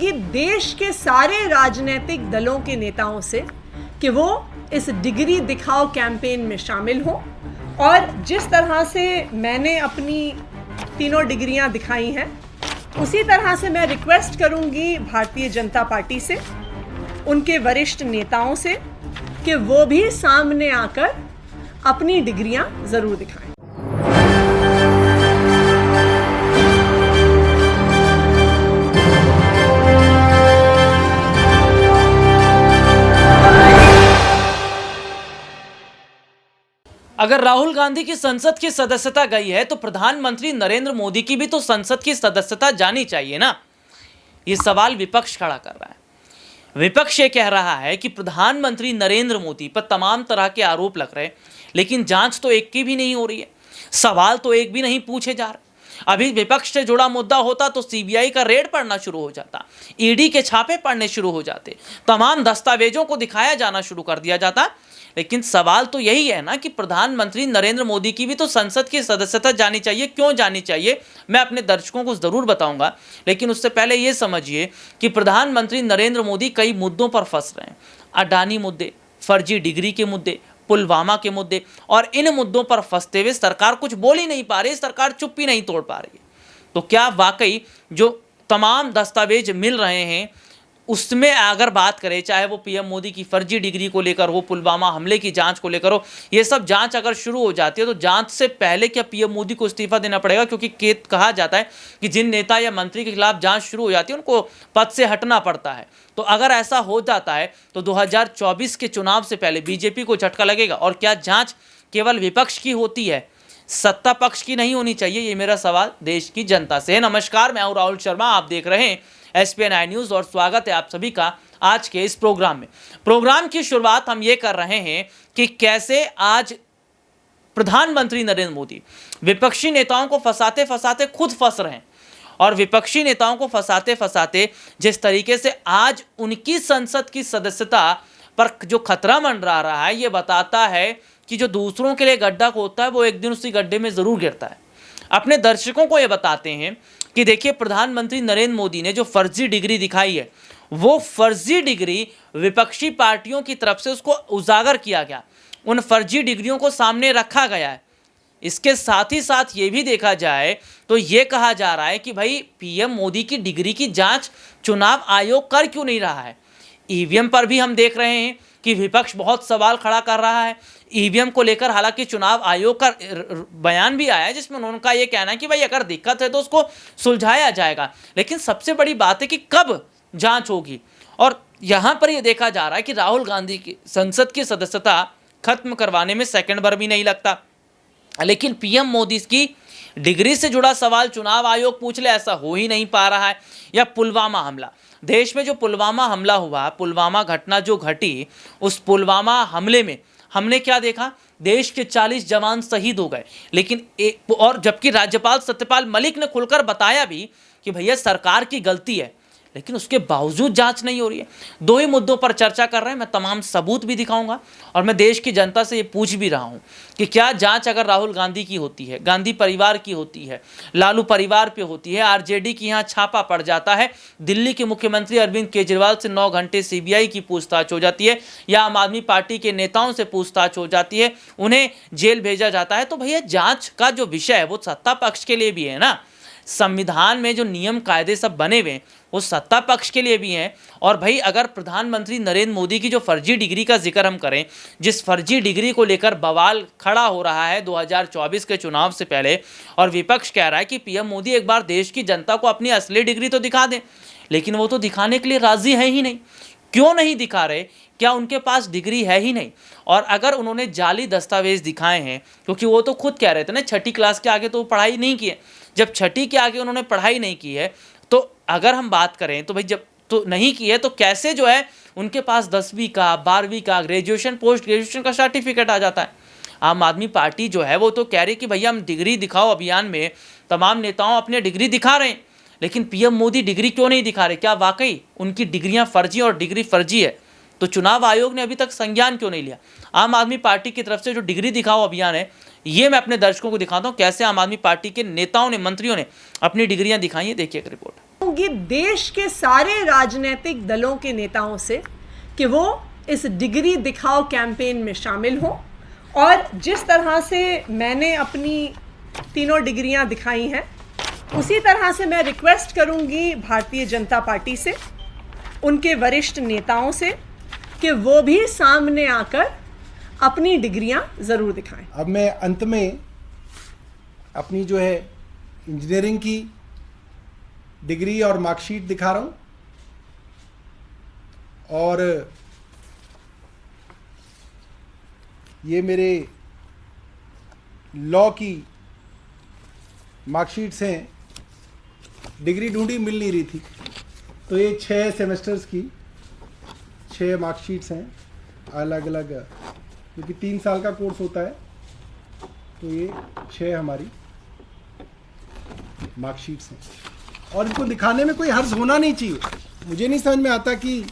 करूंगी देश के सारे राजनीतिक दलों के नेताओं से कि वो इस डिग्री दिखाओ कैंपेन में शामिल हों और जिस तरह से मैंने अपनी तीनों डिग्रियां दिखाई हैं उसी तरह से मैं रिक्वेस्ट करूंगी भारतीय जनता पार्टी से, उनके वरिष्ठ नेताओं से कि वो भी सामने आकर अपनी डिग्रियां जरूर दिखाएं। अगर राहुल गांधी की संसद की सदस्यता गई है तो प्रधानमंत्री नरेंद्र मोदी की भी तो संसद की सदस्यता जानी चाहिए ना। यह सवाल विपक्ष खड़ा कर रहा है। विपक्ष ये कह रहा है कि प्रधानमंत्री नरेंद्र मोदी पर तमाम तरह के आरोप लग रहे हैं, लेकिन जांच तो एक की भी नहीं हो रही है, सवाल तो एक भी नहीं पूछे जा रहे। अभी विपक्ष से जुड़ा मुद्दा होता तो सीबीआई का रेड पड़ना शुरू हो जाता, ईडी के छापे पड़ने शुरू हो जाते, तमाम दस्तावेजों को दिखाया जाना शुरू कर दिया जाता। लेकिन सवाल तो यही है ना कि प्रधानमंत्री नरेंद्र मोदी की भी तो संसद की सदस्यता जानी चाहिए। क्यों जानी चाहिए, मैं अपने दर्शकों को जरूर बताऊंगा, लेकिन उससे पहले यह समझिए कि प्रधानमंत्री नरेंद्र मोदी कई मुद्दों पर फंस रहे हैं। अडानी मुद्दे, फर्जी डिग्री के मुद्दे, पुलवामा के मुद्दे, और इन मुद्दों पर फंसते हुए सरकार कुछ बोल ही नहीं पा रही, सरकार चुप्पी नहीं तोड़ पा रही है। तो क्या वाकई जो तमाम दस्तावेज मिल रहे हैं उसमें अगर बात करें, चाहे वो पीएम मोदी की फर्जी डिग्री को लेकर हो, पुलवामा हमले की जांच को लेकर हो, ये सब जांच अगर शुरू हो जाती है तो जांच से पहले क्या पीएम मोदी को इस्तीफा देना पड़ेगा? क्योंकि कहा जाता है कि जिन नेता या मंत्री के खिलाफ जांच शुरू हो जाती है उनको पद से हटना पड़ता है। तो अगर ऐसा हो जाता है तो 2024 के चुनाव से पहले बीजेपी को झटका लगेगा। और क्या जांच केवल विपक्ष की होती है, सत्ता पक्ष की नहीं होनी चाहिए? ये मेरा सवाल देश की जनता से है। नमस्कार, मैं हूं राहुल शर्मा, आप देख रहे हैं SPN न्यूज़ और स्वागत है आप सभी का आज के इस प्रोग्राम में। प्रोग्राम की शुरुआत हम ये कर रहे हैं कि कैसे आज प्रधानमंत्री नरेंद्र मोदी विपक्षी नेताओं को फंसाते फंसाते खुद फंस रहे हैं, और विपक्षी नेताओं को फंसाते फंसाते जिस तरीके से आज उनकी संसद की सदस्यता पर जो खतरा मंडरा रहा है, ये बताता है कि जो दूसरों के लिए गड्ढा खोदता है वो एक दिन उसी गड्ढे में जरूर गिरता है। अपने दर्शकों को ये बताते हैं कि देखिए, प्रधानमंत्री नरेंद्र मोदी ने जो फर्जी डिग्री दिखाई है वो फर्जी डिग्री विपक्षी पार्टियों की तरफ से उसको उजागर किया गया, उन फर्जी डिग्रियों को सामने रखा गया है। इसके साथ ही साथ ये भी देखा जाए तो ये कहा जा रहा है कि भाई पीएम मोदी की डिग्री की जांच चुनाव आयोग कर क्यों नहीं रहा है। ईवीएम पर भी हम देख रहे हैं कि विपक्ष बहुत सवाल खड़ा कर रहा है ईवीएम को लेकर। हालांकि चुनाव आयोग का बयान भी आया है जिसमें उनका यह कहना है कि भाई अगर दिक्कत है तो उसको सुलझाया जाएगा, लेकिन सबसे बड़ी बात है कि कब जांच होगी। और यहां पर यह देखा जा रहा है कि राहुल गांधी की संसद की सदस्यता खत्म करवाने में सेकंड भर भी नहीं लगता, लेकिन पीएम मोदी की डिग्री से जुड़ा सवाल चुनाव आयोग पूछ ले, ऐसा हो ही नहीं पा रहा है। या पुलवामा हमला, देश में जो पुलवामा हमला हुआ, पुलवामा घटना जो घटी, उस पुलवामा हमले में हमने क्या देखा? देश के 40 जवान शहीद हो गए, लेकिन और जबकि राज्यपाल सत्यपाल मलिक ने खुलकर बताया भी कि भैया सरकार की गलती है, लेकिन उसके बावजूद जांच नहीं हो रही है। दो ही मुद्दों पर चर्चा कर रहे हैं, मैं तमाम सबूत भी दिखाऊंगा और मैं देश की जनता से ये पूछ भी रहा हूं कि क्या जांच अगर राहुल गांधी की होती है, गांधी परिवार की होती है, लालू परिवार पे होती है, आरजेडी की यहाँ छापा पड़ जाता है, दिल्ली के मुख्यमंत्री अरविंद केजरीवाल से 9 घंटे सीबीआई की पूछताछ हो जाती है, या आम आदमी पार्टी के नेताओं से पूछताछ हो जाती है, उन्हें जेल भेजा जाता है, तो भैया जाँच का जो विषय है वो सत्ता पक्ष के लिए भी है ना। संविधान में जो नियम कायदे सब बने हुए वो सत्ता पक्ष के लिए भी हैं। और भाई अगर प्रधानमंत्री नरेंद्र मोदी की जो फर्जी डिग्री का जिक्र हम करें, जिस फर्जी डिग्री को लेकर बवाल खड़ा हो रहा है 2024 के चुनाव से पहले, और विपक्ष कह रहा है कि पीएम मोदी एक बार देश की जनता को अपनी असली डिग्री तो दिखा दें, लेकिन वो तो दिखाने के लिए राजी है ही नहीं। क्यों नहीं दिखा रहे? क्या उनके पास डिग्री है ही नहीं? और अगर उन्होंने जाली दस्तावेज दिखाए हैं, क्योंकि वो तो खुद कह रहे थे ना 6ठी क्लास के आगे तो पढ़ाई नहीं की है, जब 6ठी के आगे उन्होंने पढ़ाई नहीं की है, तो अगर हम बात करें तो भाई जब तो नहीं की है तो कैसे जो है उनके पास 10वीं का, 12वीं का, ग्रेजुएशन, पोस्ट ग्रेजुएशन का सर्टिफिकेट आ जाता है। आम आदमी पार्टी जो है वो तो कह रही कि भैया हम डिग्री दिखाओ अभियान में तमाम नेताओं अपने डिग्री दिखा रहे हैं, लेकिन पीएम मोदी डिग्री क्यों नहीं दिखा रहे? क्या वाकई उनकी डिग्रियां फर्जी और डिग्री फर्जी है? तो चुनाव आयोग ने अभी तक संज्ञान क्यों नहीं लिया? आम आदमी पार्टी की तरफ से जो डिग्री दिखाओ अभियान है, ये मैं अपने दर्शकों को दिखाता हूं कैसे आम आदमी पार्टी के नेताओं ने, मंत्रियों ने अपनी डिग्रियां दिखाई है। देखिए एक रिपोर्ट। कि देश के सारे राजनीतिक दलों के नेताओं से कि वो इस डिग्री दिखाओ कैंपेन में शामिल हों और जिस तरह से मैंने अपनी तीनों डिग्रियां दिखाई हैं उसी तरह से मैं रिक्वेस्ट करूंगी भारतीय जनता पार्टी से, उनके वरिष्ठ नेताओं से कि वो भी सामने आकर अपनी डिग्रियां ज़रूर दिखाएं। अब मैं अंत में अपनी जो है इंजीनियरिंग की डिग्री और मार्कशीट दिखा रहा हूँ और ये मेरे लॉ की मार्कशीट्स हैं। डिग्री ढूंढी मिल नहीं रही थी तो ये 6 सेमेस्टर्स की 6 मार्कशीट्स हैं अलग अलग, क्योंकि 3 साल का कोर्स होता है तो ये 6 हमारी मार्कशीट्स हैं और इनको दिखाने में कोई हर्ज होना नहीं चाहिए। मुझे नहीं समझ में आता कि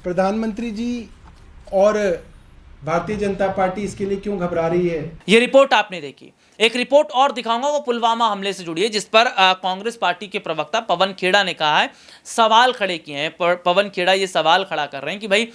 प्रधानमंत्री जी और भारतीय जनता पार्टी इसके लिए क्यों घबरा रही है। ये रिपोर्ट आपने देखी। एक रिपोर्ट और दिखाऊंगा, वो पुलवामा हमले से जुड़ी है, जिस पर कांग्रेस पार्टी के प्रवक्ता पवन खेड़ा ने कहा है, सवाल खड़े किए हैं। पवन खेड़ा ये सवाल खड़ा कर रहे हैं कि भाई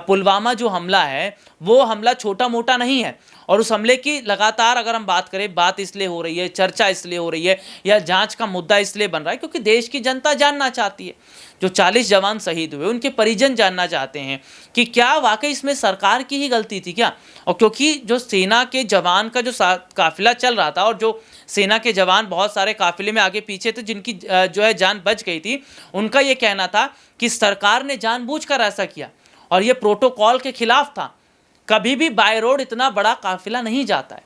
पुलवामा जो हमला है वो हमला छोटा मोटा नहीं है और उस हमले की लगातार अगर हम बात करें, बात इसलिए हो रही है, चर्चा इसलिए हो रही है या जांच का मुद्दा इसलिए बन रहा है क्योंकि देश की जनता जानना चाहती है। जो 40 जवान शहीद हुए उनके परिजन जानना चाहते हैं कि क्या वाकई इसमें सरकार की ही गलती थी क्या। और क्योंकि जो सेना के जवान का जो काफिला चल रहा था और जो सेना के जवान बहुत सारे काफिले में आगे पीछे थे जिनकी जो है जान बच गई थी, उनका ये कहना था कि सरकार ने जानबूझकर ऐसा किया और ये प्रोटोकॉल के खिलाफ था। कभी भी बाय रोड इतना बड़ा काफिला नहीं जाता है,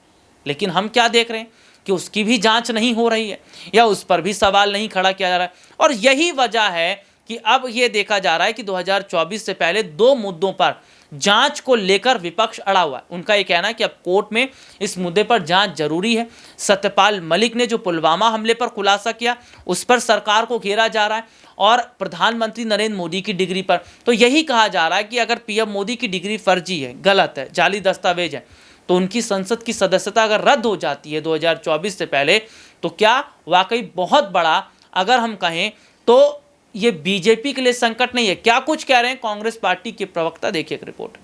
लेकिन हम क्या देख रहे हैं कि उसकी भी जांच नहीं हो रही है या उस पर भी सवाल नहीं खड़ा किया जा रहा है। और यही वजह है कि अब ये देखा जा रहा है कि 2024 से पहले 2 मुद्दों पर जांच को लेकर विपक्ष अड़ा हुआ है। उनका ये कहना है कि अब कोर्ट में इस मुद्दे पर जांच जरूरी है। सत्यपाल मलिक ने जो पुलवामा हमले पर खुलासा किया उस पर सरकार को घेरा जा रहा है और प्रधानमंत्री नरेंद्र मोदी की डिग्री पर तो यही कहा जा रहा है कि अगर पीएम मोदी की डिग्री फर्जी है, गलत है, जाली दस्तावेज है, तो उनकी संसद की सदस्यता अगर रद्द हो जाती है 2024 से पहले तो क्या वाकई बहुत बड़ा, अगर हम कहें तो ये बीजेपी के लिए संकट नहीं है। क्या कुछ कह रहे हैं कांग्रेस पार्टी के प्रवक्ता, देखिए एक रिपोर्ट।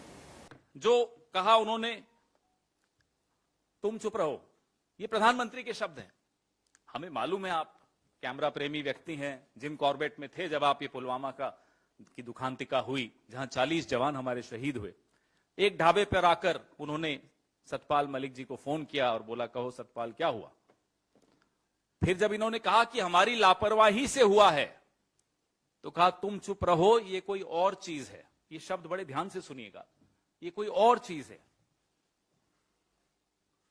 जो कहा उन्होंने, तुम चुप रहो, ये प्रधानमंत्री के शब्द हैं। हमें मालूम है आप कैमरा प्रेमी व्यक्ति हैं, जिम कॉर्बेट में थे जब आप ये पुलवामा की दुखांतिका हुई जहां 40 जवान हमारे शहीद हुए। एक ढाबे पर आकर उन्होंने सतपाल मलिक जी को फोन किया और बोला, कहो सतपाल क्या हुआ। फिर जब इन्होंने कहा कि हमारी लापरवाही से हुआ है तो कहा तुम चुप रहो, ये कोई और चीज है। ये शब्द बड़े ध्यान से सुनिएगा, ये कोई और चीज है।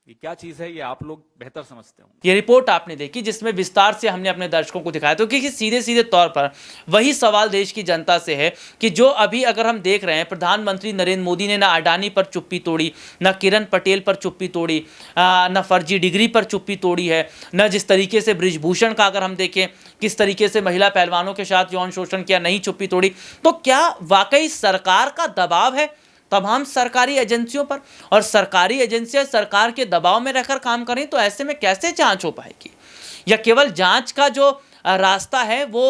ये क्या चीज है ये आप लोग बेहतर समझते होंगे। ये रिपोर्ट आपने देखी जिसमें विस्तार से हमने अपने दर्शकों को दिखाया, तो क्योंकि सीधे सीधे तौर पर वही सवाल देश की जनता से है कि जो अभी अगर हम देख रहे हैं, प्रधानमंत्री नरेंद्र मोदी ने ना अडानी पर चुप्पी तोड़ी, ना किरण पटेल पर चुप्पी तोड़ी, ना फर्जी डिग्री पर चुप्पी तोड़ी है, न जिस तरीके से बृजभूषण का अगर हम देखें किस तरीके से महिला पहलवानों के साथ यौन शोषण किया, नहीं चुप्पी तोड़ी। तो क्या वाकई सरकार का दबाव है तमाम सरकारी एजेंसियों पर, और सरकारी एजेंसियां सरकार के दबाव में रहकर काम करें तो ऐसे में कैसे जांच हो पाएगी। या केवल जांच का जो रास्ता है वो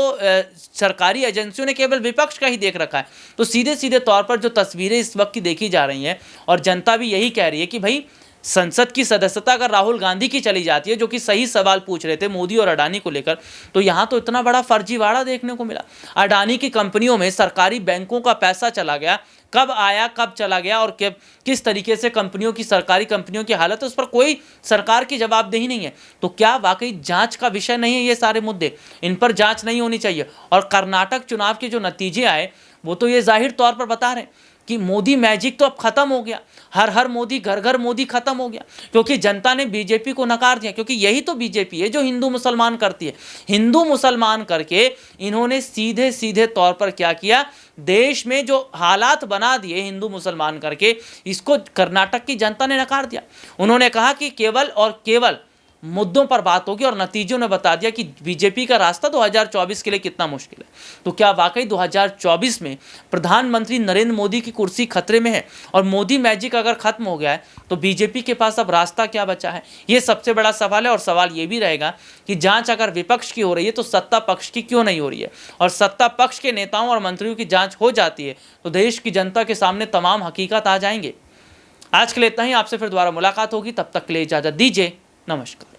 सरकारी एजेंसियों ने केवल विपक्ष का ही देख रखा है। तो सीधे सीधे तौर पर जो तस्वीरें इस वक्त की देखी जा रही हैं और जनता भी यही कह रही है कि भाई संसद की सदस्यता अगर राहुल गांधी की चली जाती है, जो कि सही सवाल पूछ रहे थे मोदी और अडानी को लेकर, तो यहां तो इतना बड़ा फर्जीवाड़ा देखने को मिला। अडानी की कंपनियों में सरकारी बैंकों का पैसा चला गया, कब आया कब चला गया और किस तरीके से कंपनियों की, सरकारी कंपनियों की हालत है, उस पर कोई सरकार की जवाबदेही नहीं है। तो क्या वाकई जांच का विषय नहीं है ये सारे मुद्दे, इन पर जांच नहीं होनी चाहिए। और कर्नाटक चुनाव के जो नतीजे आए वो तो ये जाहिर तौर पर बता रहे हैं कि मोदी मैजिक तो अब खत्म हो गया, हर हर मोदी घर घर मोदी खत्म हो गया, क्योंकि जनता ने बीजेपी को नकार दिया। क्योंकि यही तो बीजेपी है जो हिंदू मुसलमान करती है। हिंदू मुसलमान करके इन्होंने सीधे सीधे तौर पर क्या किया, देश में जो हालात बना दिए हिंदू मुसलमान करके, इसको कर्नाटक की जनता ने नकार दिया। उन्होंने कहा कि केवल और केवल मुद्दों पर बात होगी और नतीजों ने बता दिया कि बीजेपी का रास्ता 2024 के लिए कितना मुश्किल है। तो क्या वाकई 2024 में प्रधानमंत्री नरेंद्र मोदी की कुर्सी खतरे में है और मोदी मैजिक अगर खत्म हो गया है तो बीजेपी के पास अब रास्ता क्या बचा है, ये सबसे बड़ा सवाल है। और सवाल ये भी रहेगा कि जांच अगर विपक्ष की हो रही है तो सत्ता पक्ष की क्यों नहीं हो रही है, और सत्ता पक्ष के नेताओं और मंत्रियों की जांच हो जाती है तो देश की जनता के सामने तमाम हकीकत आ जाएंगे। आज के लिए इतना ही, आपसे फिर दोबारा मुलाकात होगी, तब तक के लिए इजाजत दीजिए, नमस्कार।